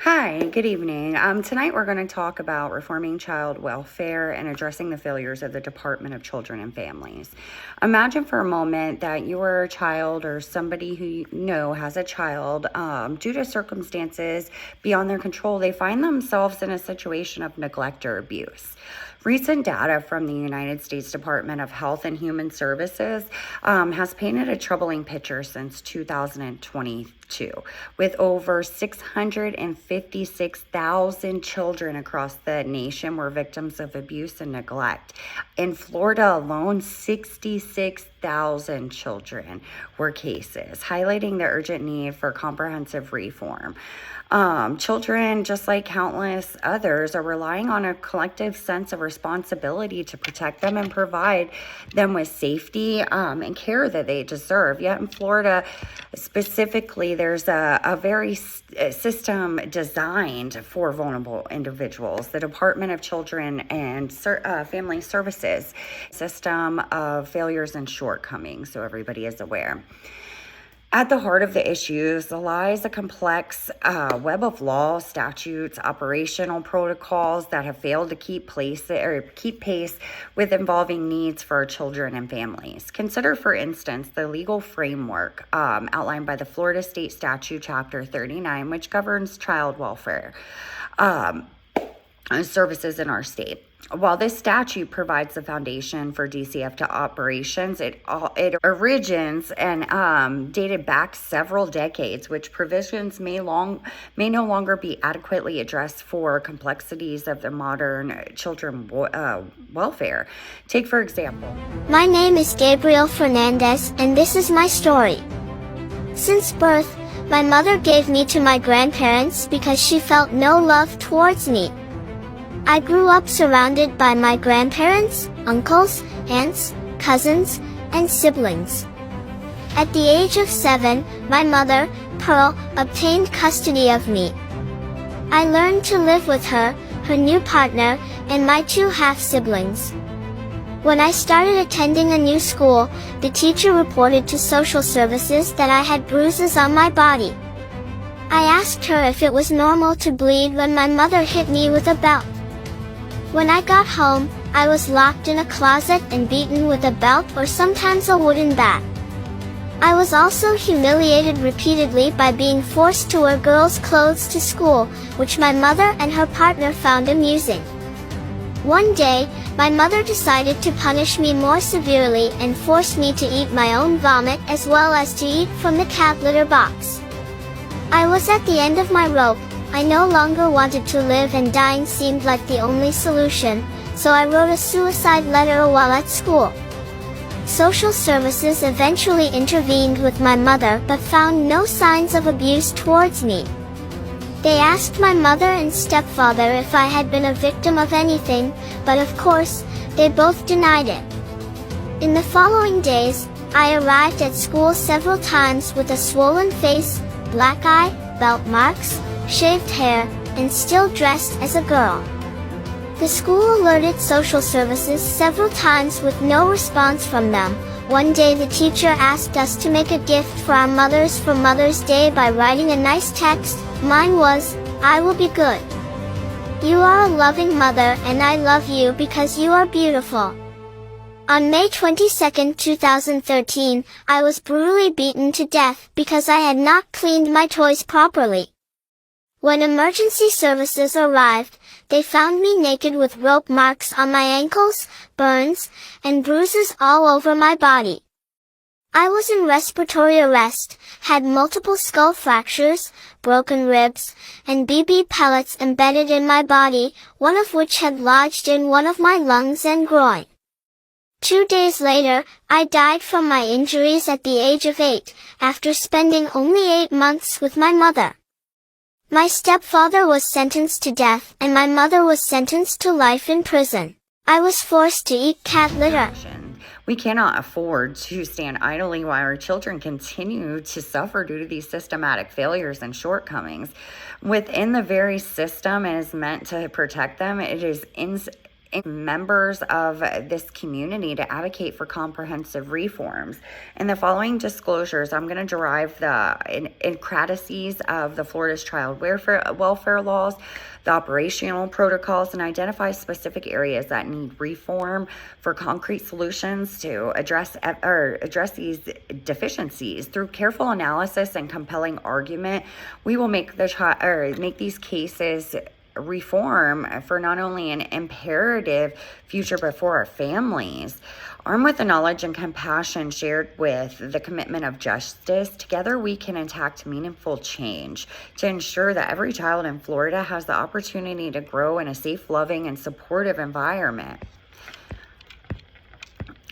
Hi, good evening. Tonight we're going to talk about reforming child welfare and addressing the failures of the Department of Children and Families. Imagine for a moment that you are a child or somebody who you know has a child. Due to circumstances beyond their control, they find themselves in a situation of neglect or abuse. Recent data from the United States Department of Health and Human Services has painted a troubling picture since 2022, with over 656,000 children across the nation were victims of abuse and neglect. In Florida alone, 66,000 children were cases, highlighting the urgent need for comprehensive reform. Children, just like countless others, are relying on a collective sense of responsibility to protect them and provide them with safety and care that they deserve. Yet in Florida specifically, there's a very system designed for vulnerable individuals. The Department of Children and Family Services system of failures and shortcomings, so everybody is aware. At the heart of the issues lies a complex web of law, statutes, operational protocols that have failed to keep pace with evolving needs for our children and families. Consider, for instance, the legal framework outlined by the Florida Statutes Chapter 39, which governs child welfare services in our state. While this statute provides the foundation for DCF to operations, it originates and dated back several decades, which provisions may no longer be adequately addressed for complexities of the modern children welfare. Take, for example. My name is Gabriel Fernandez, and this is my story. Since birth, my mother gave me to my grandparents because she felt no love towards me. I grew up surrounded by my grandparents, uncles, aunts, cousins, and siblings. At the age of 7, my mother, Pearl, obtained custody of me. I learned to live with her new partner, and my 2 half-siblings. When I started attending a new school, the teacher reported to social services that I had bruises on my body. I asked her if it was normal to bleed when my mother hit me with a belt. When I got home, I was locked in a closet and beaten with a belt or sometimes a wooden bat. I was also humiliated repeatedly by being forced to wear girls' clothes to school, which my mother and her partner found amusing. One day, my mother decided to punish me more severely and forced me to eat my own vomit as well as to eat from the cat litter box. I was at the end of my rope. I no longer wanted to live, and dying seemed like the only solution, so I wrote a suicide letter while at school. Social services eventually intervened with my mother but found no signs of abuse towards me. They asked my mother and stepfather if I had been a victim of anything, but of course, they both denied it. In the following days, I arrived at school several times with a swollen face, black eye, belt marks, shaved hair, and still dressed as a girl. The school alerted social services several times with no response from them. One day the teacher asked us to make a gift for our mothers for Mother's Day by writing a nice text. Mine was, "I will be good. You are a loving mother and I love you because you are beautiful." On May 22, 2013, I was brutally beaten to death because I had not cleaned my toys properly. When emergency services arrived, they found me naked with rope marks on my ankles, burns, and bruises all over my body. I was in respiratory arrest, had multiple skull fractures, broken ribs, and BB pellets embedded in my body, one of which had lodged in one of my lungs and groin. 2 days later, I died from my injuries at the age of 8, after spending only 8 months with my mother. My stepfather was sentenced to death, and my mother was sentenced to life in prison. I was forced to eat cat litter. We cannot afford to stand idly while our children continue to suffer due to these systematic failures and shortcomings. Within the very system it is meant to protect them, it is members of this community to advocate for comprehensive reforms. In the following disclosures, I'm going to derive the intricacies of the Florida's child welfare laws, the operational protocols, and identify specific areas that need reform for concrete solutions to address these deficiencies. Through careful analysis and compelling argument, we will make these cases reform for not only an imperative future but for our families. Armed with the knowledge and compassion shared with the commitment of justice, together we can enact meaningful change to ensure that every child in Florida has the opportunity to grow in a safe, loving, and supportive environment.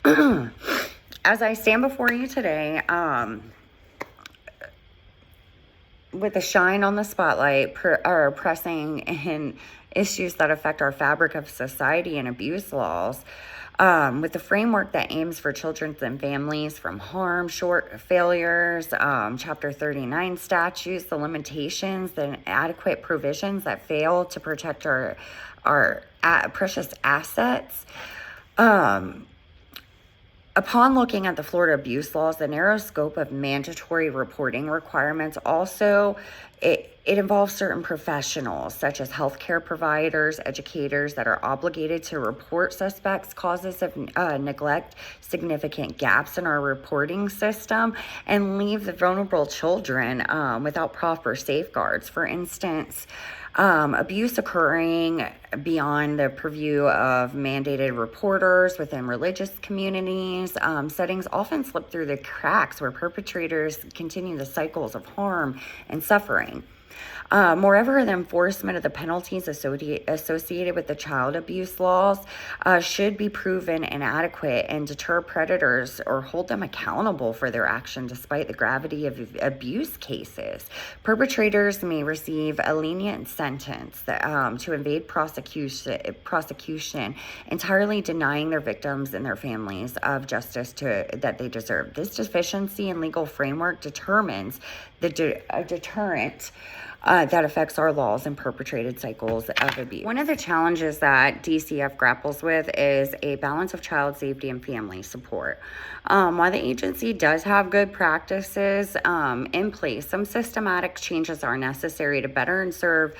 As I stand before you today, with the shine on the spotlight pressing in issues that affect our fabric of society and abuse laws, with the framework that aims for children and families from harm, short failures, Chapter 39 statutes, the limitations, the inadequate provisions that fail to protect our precious assets. Upon looking at the Florida abuse laws, the narrow scope of mandatory reporting requirements also, it involves certain professionals such as healthcare providers, educators that are obligated to report suspects' causes of neglect, significant gaps in our reporting system, and leave the vulnerable children without proper safeguards. For instance, abuse occurring beyond the purview of mandated reporters within religious communities. Settings often slip through the cracks where perpetrators continue the cycles of harm and suffering. Moreover, the enforcement of the penalties associated with the child abuse laws should be proven inadequate and deter predators or hold them accountable for their action despite the gravity of abuse cases. Perpetrators may receive a lenient sentence to evade prosecution, entirely denying their victims and their families of justice that they deserve. This deficiency in legal framework determines a deterrent that affects our laws and perpetrated cycles of abuse. One of the challenges that DCF grapples with is a balance of child safety and family support. While the agency does have good practices in place, some systematic changes are necessary to better serve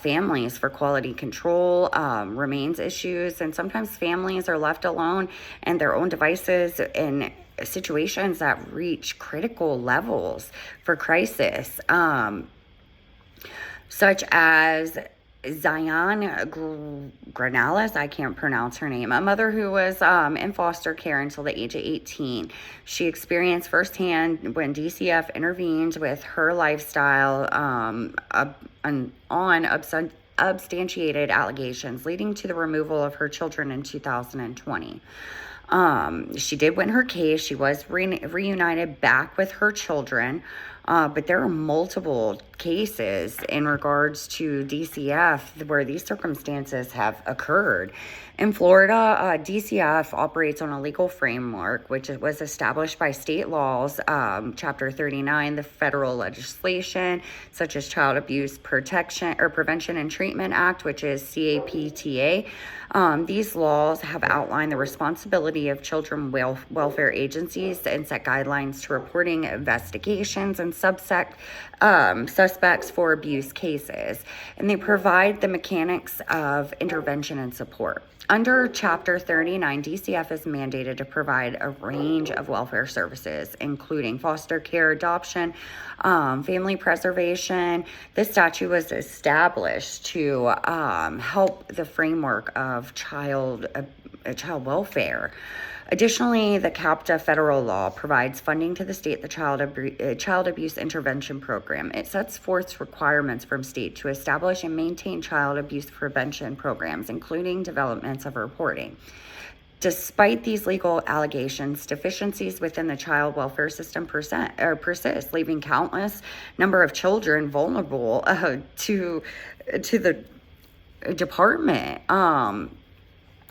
families for quality control, remains issues, and sometimes families are left alone and their own devices in situations that reach critical levels for crisis. Such as Zion Granales, I can't pronounce her name, a mother who was in foster care until the age of 18. She experienced firsthand when DCF intervened with her lifestyle on substantiated allegations, leading to the removal of her children in 2020. She did win her case. She was reunited back with her children. But there are multiple cases in regards to DCF where these circumstances have occurred. In Florida, DCF operates on a legal framework which was established by state laws, Chapter 39, the federal legislation, such as Child Abuse Prevention and Treatment Act, which is CAPTA. These laws have outlined the responsibility of children welfare agencies and set guidelines to reporting investigations and suspects for abuse cases, and they provide the mechanics of intervention and support. Under Chapter 39, DCF is mandated to provide a range of welfare services, including foster care, adoption, family preservation. This statute was established to help the framework of child welfare. Additionally, the CAPTA federal law provides funding to the state, the Child Abuse Intervention Program. It sets forth requirements from state to establish and maintain child abuse prevention programs, including developments of reporting. Despite these legal allegations, deficiencies within the child welfare system persist, leaving countless number of children vulnerable to the department.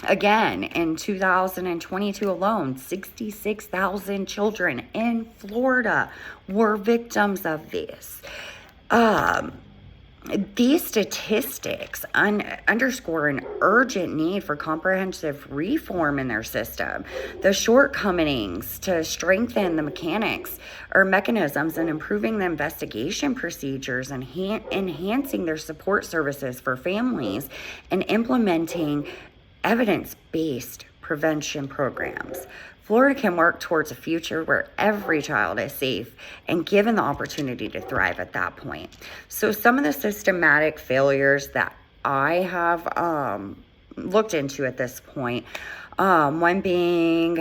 Again, in 2022 alone, 66,000 children in Florida were victims of this. These statistics underscore an urgent need for comprehensive reform in their system. The shortcomings to strengthen the mechanisms and improving the investigation procedures and enhancing their support services for families and implementing evidence-based prevention programs. Florida can work towards a future where every child is safe and given the opportunity to thrive at that point. So some of the systematic failures that I have looked into at this point, one being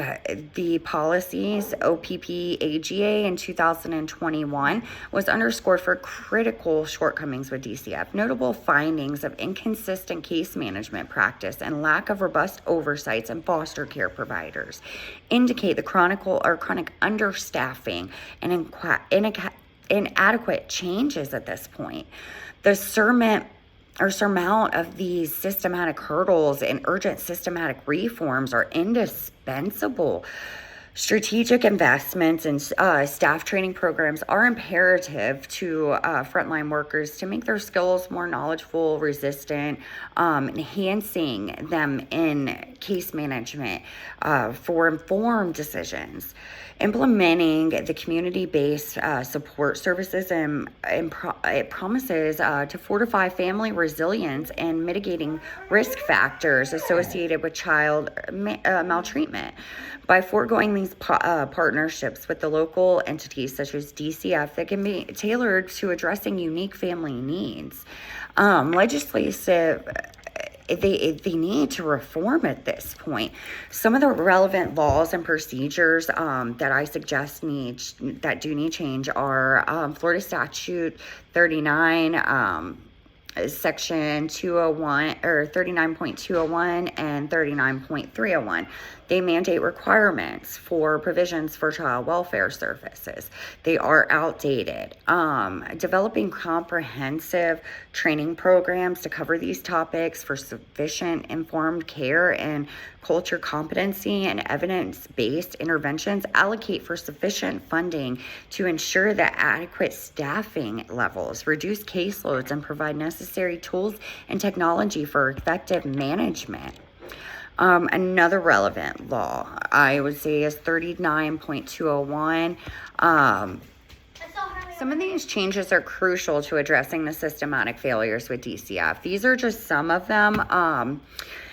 the policies OPP-AGA in 2021 was underscored for critical shortcomings with DCF. Notable findings of inconsistent case management practice and lack of robust oversights in foster care providers indicate the chronic understaffing and inadequate changes at this point. The surmount of these systematic hurdles and urgent systematic reforms are indispensable. Strategic investments in staff training programs are imperative to frontline workers to make their skills more knowledgeable, resistant, enhancing them in case management for informed decisions. Implementing the community-based support services it promises to fortify family resilience and mitigating risk factors associated with child maltreatment. By foregoing these partnerships with the local entities such as DCF that can be tailored to addressing unique family needs, legislative they need to reform at this point. Some of the relevant laws and procedures that I suggest that do need change are Florida Statute 39, Section 201 or 39.201 and 39.301. They mandate requirements for provisions for child welfare services. They are outdated. Developing comprehensive training programs to cover these topics for sufficient informed care and culture competency and evidence-based interventions. Allocate for sufficient funding to ensure that adequate staffing levels, reduce caseloads, and provide necessary tools and technology for effective management. Another relevant law, I would say, is 39.201. Some of these changes are crucial to addressing the systematic failures with DCF. These are just some of them.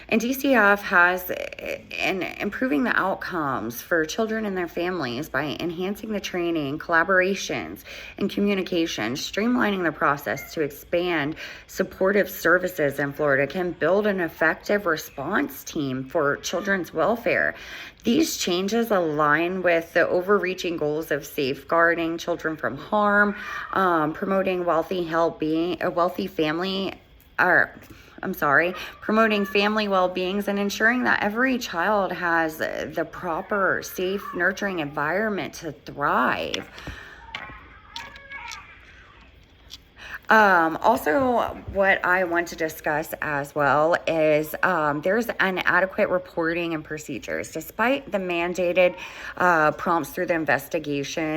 And DCF has in improving the outcomes for children and their families by enhancing the training, collaborations, and communication, streamlining the process to expand supportive services in Florida can build an effective response team for children's welfare. These changes align with the overreaching goals of safeguarding children from harm, promoting promoting family well-beings and ensuring that every child has the proper, safe, nurturing environment to thrive. Also, what I want to discuss as well is there's inadequate reporting and procedures. Despite the mandated prompts through the investigation